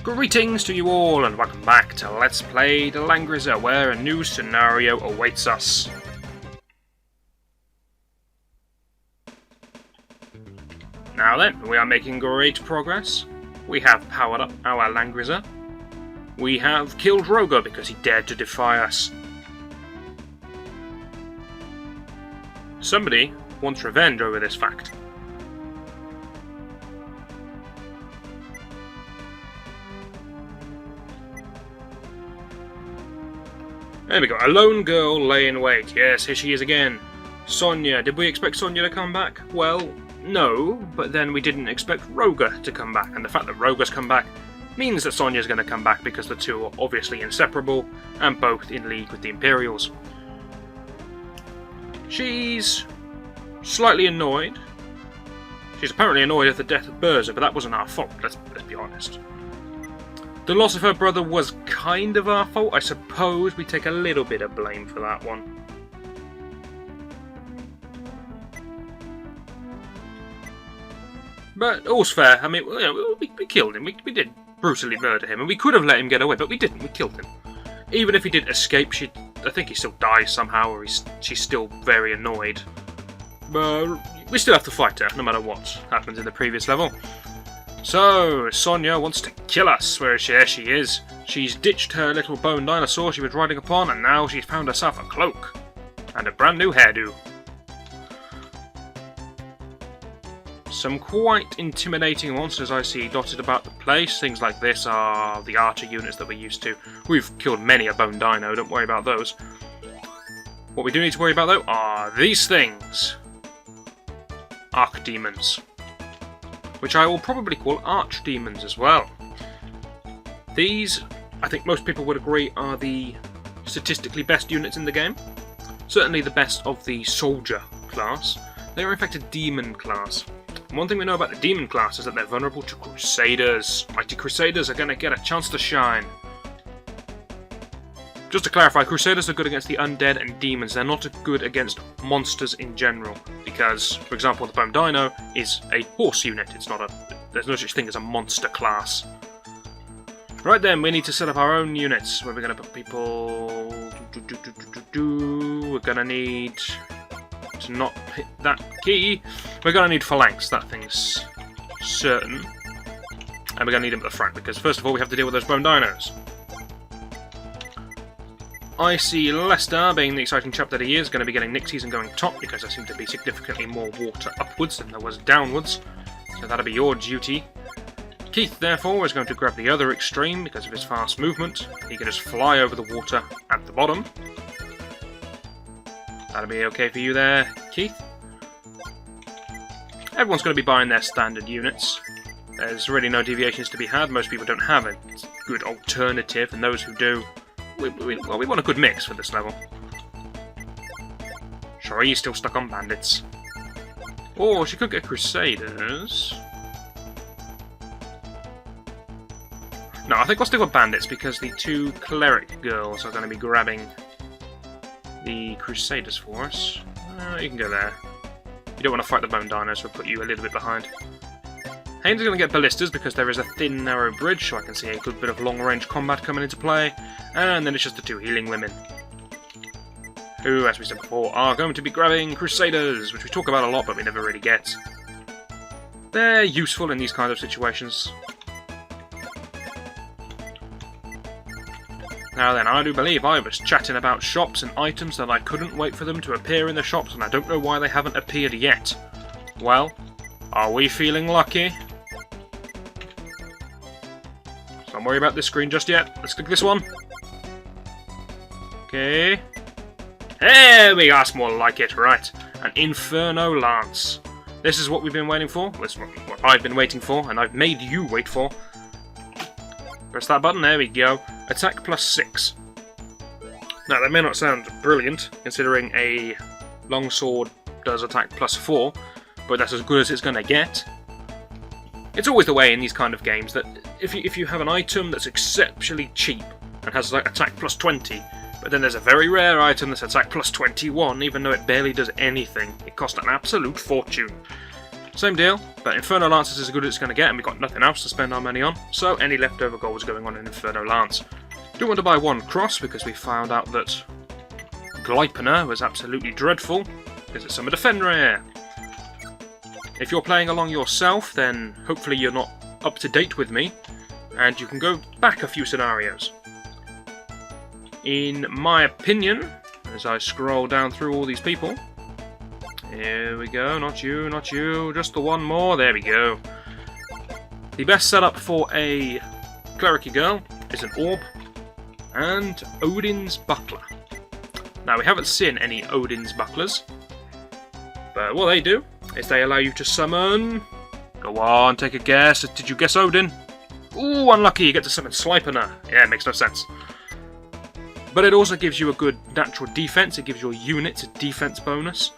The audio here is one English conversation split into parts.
Greetings to you all and welcome back to Let's Play the Langrisser, where a new scenario awaits us. Now then, we are making great progress. We have powered up our Langrisser. We have killed Roger because he dared to defy us. Somebody wants revenge over this fact. There we go, a lone girl lay in wait. Yes, here she is again. Sonia. Did we expect Sonia to come back? Well, no, but then we didn't expect Roger to come back, and the fact that Roger's come back means that Sonia's going to come back because the two are obviously inseparable and both in league with the Imperials. She's slightly annoyed. She's apparently annoyed at the death of Berza, but that wasn't our fault, let's be honest. The loss of her brother was kind of our fault. I suppose we take a little bit of blame for that one. But all's fair. I mean, we killed him. We did brutally murder him, and we could have let him get away, but we didn't. We killed him. Even if he did escape, I think he still dies somehow, or she's still very annoyed. But we still have to fight her, no matter what happens in the previous level. So, Sonia wants to kill us. Where is she? There she is. She's ditched her little bone dinosaur she was riding upon, and now she's found herself a cloak. And a brand new hairdo. Some quite intimidating monsters I see dotted about the place. Things like this are the archer units that we're used to. We've killed many a bone dino, don't worry about those. What we do need to worry about, though, are these things. Archdemons. Which I will probably call archdemons as well. These, I think most people would agree, are the statistically best units in the game. Certainly the best of the soldier class. They are in fact a demon class. And one thing we know about the demon class is that they're vulnerable to crusaders. Mighty crusaders are going to get a chance to shine. Just to clarify, crusaders are good against the undead and demons. They're not good against monsters in general. Because, for example, the Bone Dino is a horse unit. It's not there's no such thing as a monster class. Right then, we need to set up our own units. Where we're going to put people... We're going to need to not hit that key. We're going to need phalanx. That thing's certain. And we're going to need them at the front. Because, first of all, we have to deal with those Bone Dinos. I see Lester, being the exciting chap that he is, going to be getting Nixies and going top, because there seem to be significantly more water upwards than there was downwards. So that'll be your duty. Keith, therefore, is going to grab the other extreme because of his fast movement. He can just fly over the water at the bottom. That'll be okay for you there, Keith. Everyone's going to be buying their standard units. There's really no deviations to be had. Most people don't have a good alternative, and those who do... we want a good mix for this level. Sure, he's still stuck on bandits. Or she could get crusaders. No, I think we'll stick with bandits because the two cleric girls are going to be grabbing the crusaders for us. You can go there. You don't want to fight the bone dinos, so we'll put you a little bit behind. Haynes is going to get ballistas because there is a thin, narrow bridge, so I can see a good bit of long-range combat coming into play. And then it's just the two healing women, who, as we said before, are going to be grabbing crusaders, which we talk about a lot, but we never really get. They're useful in these kinds of situations. Now then, I do believe I was chatting about shops and items that I couldn't wait for them to appear in the shops, and I don't know why they haven't appeared yet. Well, are we feeling lucky? Don't worry about this screen just yet. Let's click this one. Okay. There we go, that's more like it, right. An Inferno Lance. This is what we've been waiting for. This is what I've been waiting for, and I've made you wait for. Press that button, there we go. Attack +6. Now, that may not sound brilliant, considering a longsword does attack +4, but that's as good as it's going to get. It's always the way in these kind of games that if you have an item that's exceptionally cheap and has like attack +20, but then there's a very rare item that's attack +21, even though it barely does anything, it costs an absolute fortune. Same deal, but Inferno Lance is as good as it's going to get, and we've got nothing else to spend our money on, so any leftover gold is going on in Inferno Lance. Do want to buy one cross, because we found out that Glypener was absolutely dreadful, because it's summoned a Fenrir. If you're playing along yourself, then hopefully you're not up to date with me, and you can go back a few scenarios. In my opinion, as I scroll down through all these people, here we go, not you, not you, just the one more, there we go. The best setup for a clericy girl is an orb and Odin's buckler. Now we haven't seen any Odin's bucklers, but what they do is they allow you to summon... Go on, take a guess. Did you guess Odin? Ooh, unlucky, you get to summon Sleipnir. Yeah, it makes no sense. But it also gives you a good natural defense, it gives your units a defense bonus.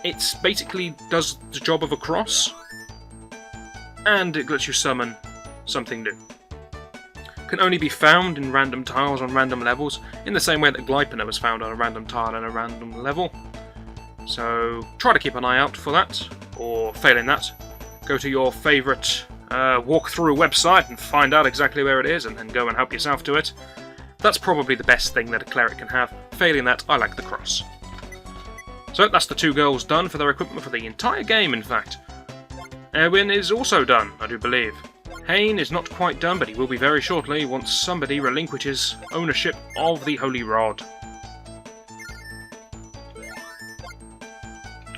It basically does the job of a cross, and it lets you summon something new. Can only be found in random tiles on random levels, in the same way that Glypener was found on a random tile on a random level. So try to keep an eye out for that, or failing that, go to your favourite walkthrough website and find out exactly where it is, and then go and help yourself to it. That's probably the best thing that a cleric can have. Failing that, I like the cross. So that's the 2 girls done for their equipment for the entire game, in fact. Erwin is also done, I do believe. Hain is not quite done, but he will be very shortly once somebody relinquishes ownership of the Holy Rod.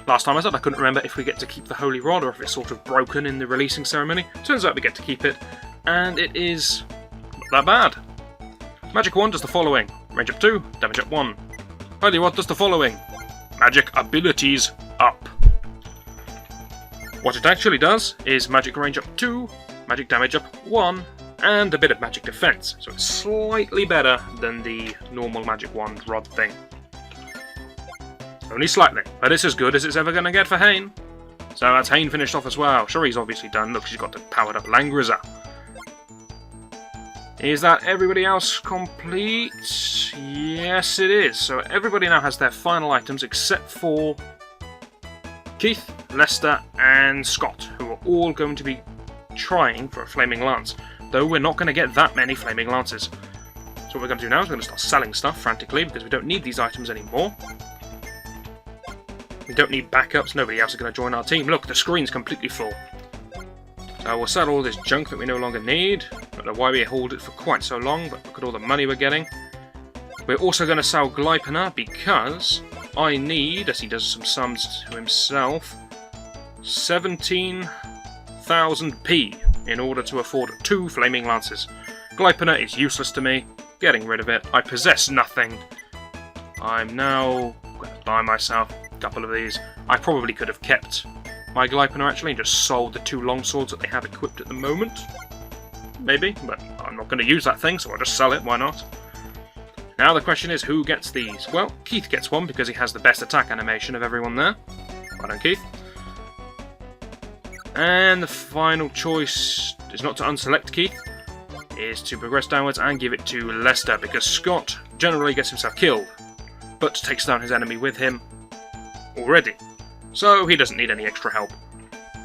Last time I said I couldn't remember if we get to keep the Holy Rod or if it's sort of broken in the releasing ceremony. Turns out we get to keep it, and it is not that bad. Magic Wand does the following: range up 2, damage up 1. Holy Rod does the following: magic abilities up. What it actually does is magic range up 2, magic damage up 1, and a bit of magic defense, so it's slightly better than the normal magic wand rod thing. Only slightly, but it's as good as it's ever going to get for Hain. So that's Hain finished off as well. Sure, he's obviously done. Look, she's got the powered up Langrisser. Is that everybody else complete? Yes, it is. So everybody now has their final items except for Keith, Lester, and Scott, who are all going to be trying for a Flaming Lance. Though we're not going to get that many Flaming Lances. So what we're going to do now is we're going to start selling stuff frantically because we don't need these items anymore. We don't need backups, nobody else is going to join our team. Look, the screen's completely full. So we'll sell all this junk that we no longer need. Don't know why we hold it for quite so long, but look at all the money we're getting. We're also going to sell Glypener because I need, as he does some sums to himself, 17,000p in order to afford 2 Flaming Lances. Glypener is useless to me. Getting rid of it. I possess nothing. I'm now going to buy myself a couple of these. I probably could have kept my Glypener actually and just sold the 2 longswords that they have equipped at the moment. Maybe, but I'm not going to use that thing, so I'll just sell it, why not? Now the question is, who gets these? Well, Keith gets one because he has the best attack animation of everyone there. Well done, Keith. And the final choice is not to unselect Keith, is to progress downwards and give it to Lester, because Scott generally gets himself killed, but takes down his enemy with him already. So he doesn't need any extra help.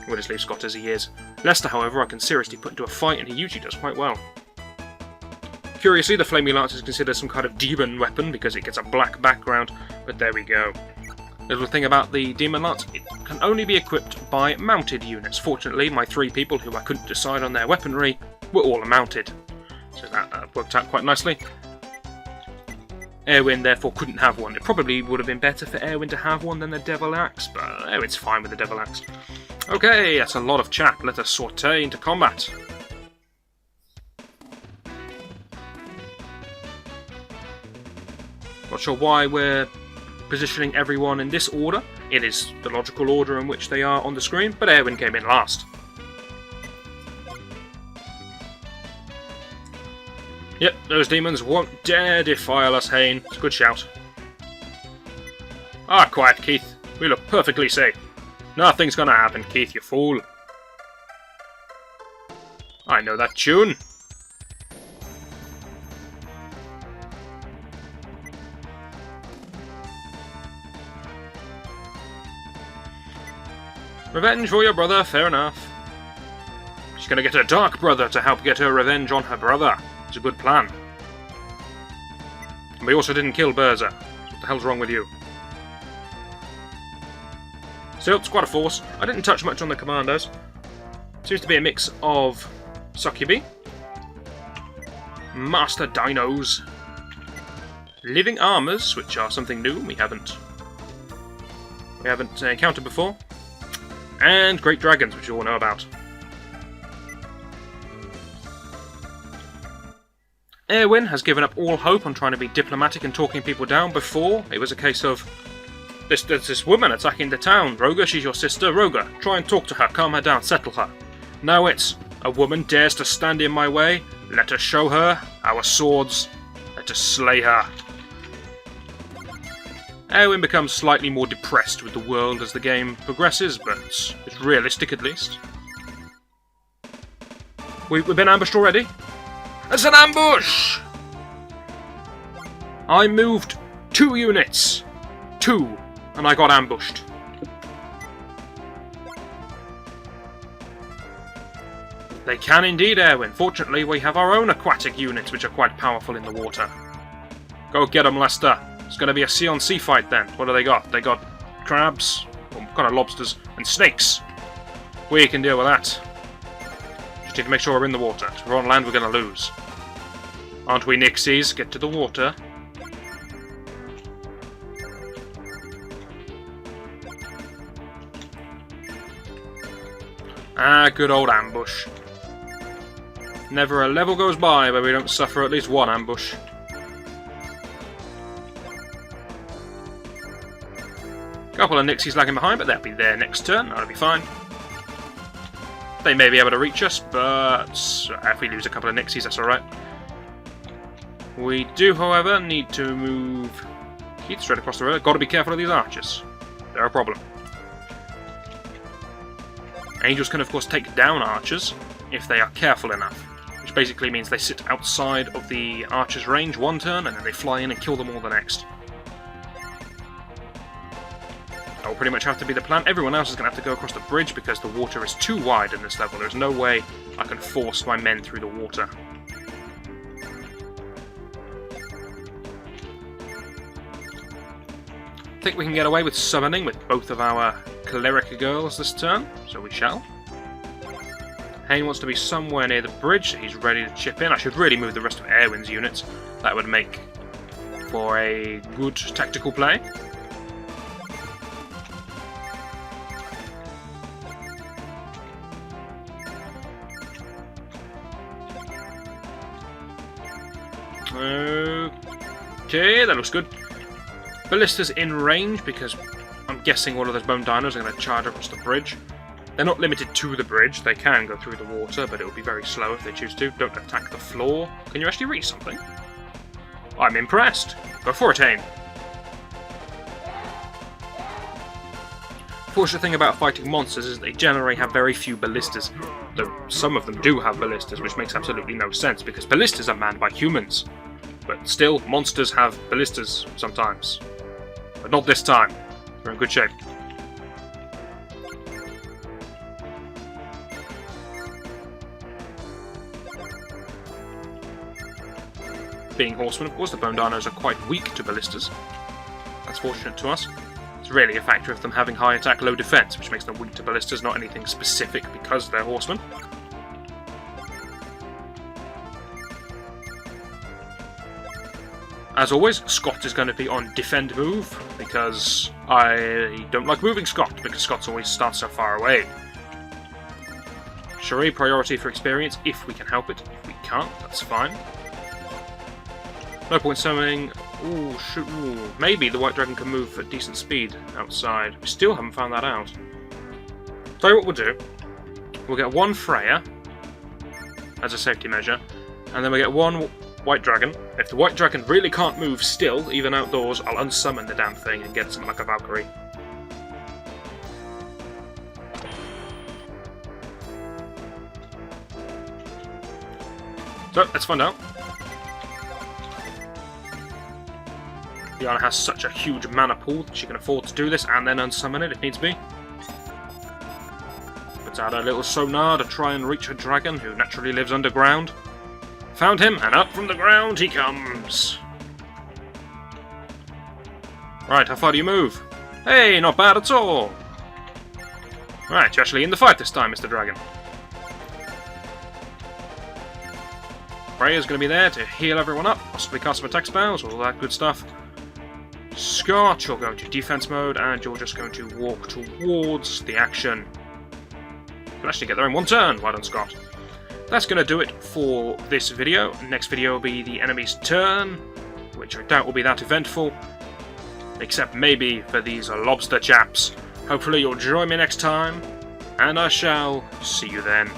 We'll just leave Scott as he is. Lester, however, I can seriously put into a fight, and he usually does quite well. Curiously, the Flaming Lance is considered some kind of demon weapon because it gets a black background, but there we go. Little thing about the Demon Lance, it can only be equipped by mounted units. Fortunately, my 3 people who I couldn't decide on their weaponry were all mounted, so that worked out quite nicely. Erwin therefore couldn't have one. It probably would have been better for Erwin to have one than the Devil Axe, but Erwin's fine with the Devil Axe. Okay, that's a lot of chat. Let us saute into combat. Not sure why we're positioning everyone in this order. It is the logical order in which they are on the screen, but Erwin came in last. Yep, those demons won't dare defile us, Hain. It's a good shout. Ah, quiet, Keith. We look perfectly safe. Nothing's gonna happen, Keith, you fool. I know that tune. Revenge for your brother, fair enough. She's gonna get her dark brother to help get her revenge on her brother. It's a good plan. And we also didn't kill Berza. What the hell's wrong with you? Still, it's quite a force. I didn't touch much on the commandos. Seems to be a mix of Succubi, Master Dinos, Living Armors, which are something new we haven't encountered before, and Great Dragons, which you all know about. Erwin has given up all hope on trying to be diplomatic and talking people down. Before, it was a case of, there's this woman attacking the town. Roga, she's your sister. Roga, try and talk to her, calm her down, settle her. Now it's, a woman dares to stand in my way. Let us show her our swords. Let us slay her. Erwin becomes slightly more depressed with the world as the game progresses, but it's realistic at least. We've been ambushed already? It's an ambush! I moved 2 units. 2. And I got ambushed. They can indeed, Erwin. Fortunately, we have our own aquatic units, which are quite powerful in the water. Go get them, Lester. It's going to be a sea-on-sea fight then. What do they got? They got crabs, or kind of lobsters, and snakes. We can deal with that. Just need to make sure we're in the water. If we're on land, we're going to lose. Aren't we, Nixies? Get to the water. Ah, good old ambush. Never a level goes by where we don't suffer at least one ambush. Couple of Nixies lagging behind, but they'll be there next turn. That'll be fine. They may be able to reach us, but if we lose a couple of Nixies, that's alright. We do, however, need to move Keith straight across the river. Got to be careful of these archers. They're a problem. Angels can, of course, take down archers if they are careful enough, which basically means they sit outside of the archer's range one turn, and then they fly in and kill them all the next. That will pretty much have to be the plan. Everyone else is going to have to go across the bridge because the water is too wide in this level. There's no way I can force my men through the water. I think we can get away with summoning with both of our cleric girls this turn, so we shall. Hayne wants to be somewhere near the bridge, so he's ready to chip in. I should really move the rest of Erwin's units. That would make for a good tactical play. Okay, that looks good. Ballistas in range, because I'm guessing all of those bone dinos are going to charge across the bridge. They're not limited to the bridge, they can go through the water, but it will be very slow if they choose to. Don't attack the floor. Can you actually read something? I'm impressed. Go for it, Hayne. Fortunate thing about fighting monsters is they generally have very few ballistas, though some of them do have ballistas, which makes absolutely no sense, because ballistas are manned by humans. But still, monsters have ballistas sometimes. But not this time. We're in good shape. Being horsemen, of course, the bone dinos are quite weak to ballistas. That's fortunate to us. It's really a factor of them having high attack, low defense, which makes them weak to ballistas, not anything specific because they're horsemen. As always, Scott is going to be on defend move, because I don't like moving Scott, because Scott's always starts so far away. Cherie, priority for experience, if we can help it. If we can't, that's fine. No point summoning. Ooh, shoot. Ooh. Maybe the White Dragon can move at decent speed outside. We still haven't found that out. Tell you what we'll do. We'll get one Freya as a safety measure, and then we'll get one White Dragon. If the White Dragon really can't move still, even outdoors, I'll unsummon the damn thing and get something like a Valkyrie. So, let's find out. Diana has such a huge mana pool that she can afford to do this and then unsummon it if needs be. Get out a little sonar to try and reach a dragon who naturally lives underground. Found him, and up from the ground he comes. Right, how far do you move? Hey, not bad at all. Right, you're actually in the fight this time, Mr. Dragon. Freya's going to be there to heal everyone up, possibly cast some attack spells, all that good stuff. Scott, you'll go into defense mode, and you're just going to walk towards the action. You can actually get there in one turn, well done, Scott. That's going to do it for this video. Next video will be the enemy's turn, which I doubt will be that eventful, except maybe for these lobster chaps. Hopefully you'll join me next time, and I shall see you then.